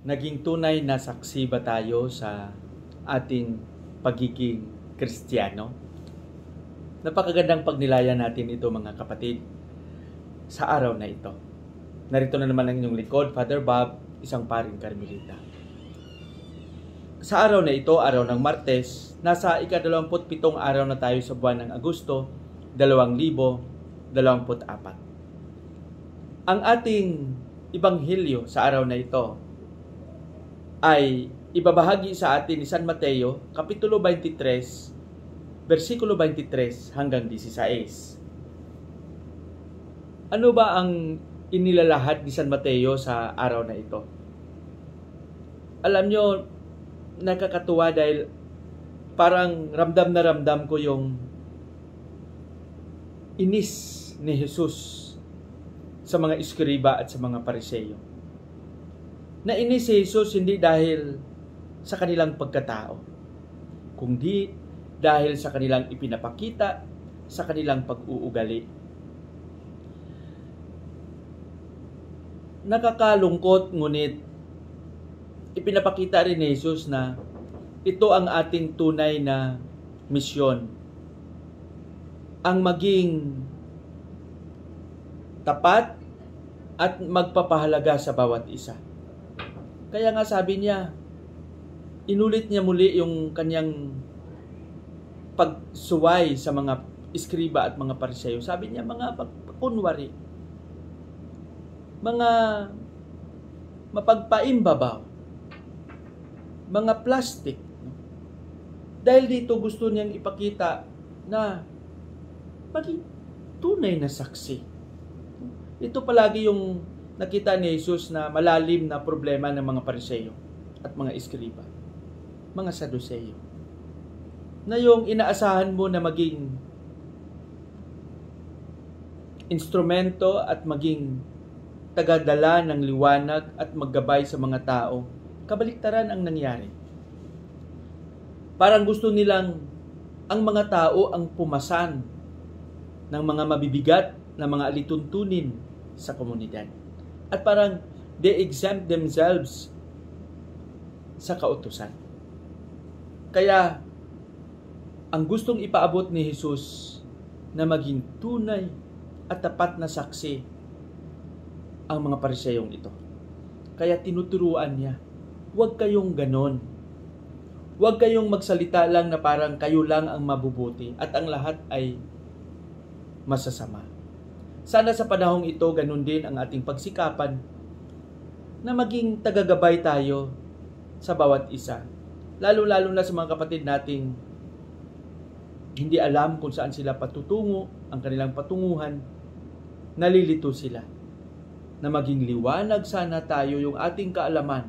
Naging tunay na saksi ba tayo sa ating pagiging Kristiyano? Napakagandang pagnilayan natin ito, mga kapatid, sa araw na ito. Narito na naman ang inyong likod, Father Bob, isang paring Karmelita. Sa araw na ito, araw ng Martes, nasa ika-27 araw na tayo sa buwan ng Agosto, 2024. Ang ating Ibanghilyo sa araw na ito ay ibabahagi sa atin ni San Mateo, Kapitulo 23, versikulo 23 hanggang 16. Ano ba ang inilalahad ni San Mateo sa araw na ito? Alam nyo, nakakatuwa dahil parang ramdam na ramdam ko yung inis ni Jesus sa mga iskriba at sa mga Pariseyo. Nainis si Jesus hindi dahil sa kanilang pagkatao, kundi dahil sa kanilang ipinapakita, sa kanilang pag-uugali. Nakakalungkot, ngunit ipinapakita rin ni Jesus na ito ang ating tunay na misyon. Ang maging tapat at magpapahalaga sa bawat isa. Kaya nga sabi niya, inulit niya muli yung kanyang pagsuway sa mga iskriba at mga Pariseyo. Sabi niya, mga pagkunwari, mga mapagpaimbabaw, mga plastic. Dahil dito gusto niyang ipakita na maging tunay na saksi. Ito palagi yung nakita ni Jesus na malalim na problema ng mga Pariseyo at mga iskriba, mga Saduseyo, na yung inaasahan mo na maging instrumento at maging tagadala ng liwanag at maggabay sa mga tao, kabaliktaran ang nangyari. Parang gusto nilang ang mga tao ang pumasan ng mga mabibigat na mga alituntunin sa komunidad. At parang they exempt themselves sa kautusan. Kaya ang gustong ipaabot ni Jesus na maging tunay at tapat na saksi ang mga Pariseyong ito. Kaya tinuturuan niya, huwag kayong ganon. Huwag kayong magsalita lang na parang kayo lang ang mabubuti at ang lahat ay masasama. Sana sa panahong ito, ganun din ang ating pagsikapan na maging tagagabay tayo sa bawat isa. Lalo-lalo na sa mga kapatid nating hindi alam kung saan sila patutungo, ang kanilang patunguhan, nalilito sila. Na maging liwanag sana tayo, yung ating kaalaman,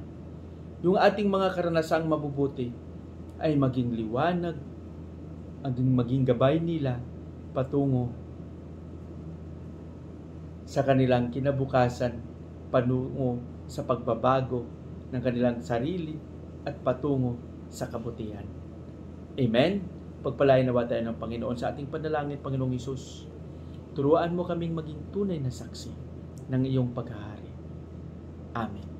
yung ating mga karanasang mabubuti, ay maging liwanag, maging gabay nila patungo sa kanilang kinabukasan, patungo sa pagbabago ng kanilang sarili at patungo sa kabutihan. Amen? Pagpalain nawa tayo ng Panginoon sa ating panalangin. Panginoong Hesus, turuan mo kaming maging tunay na saksi ng iyong paghahari. Amen.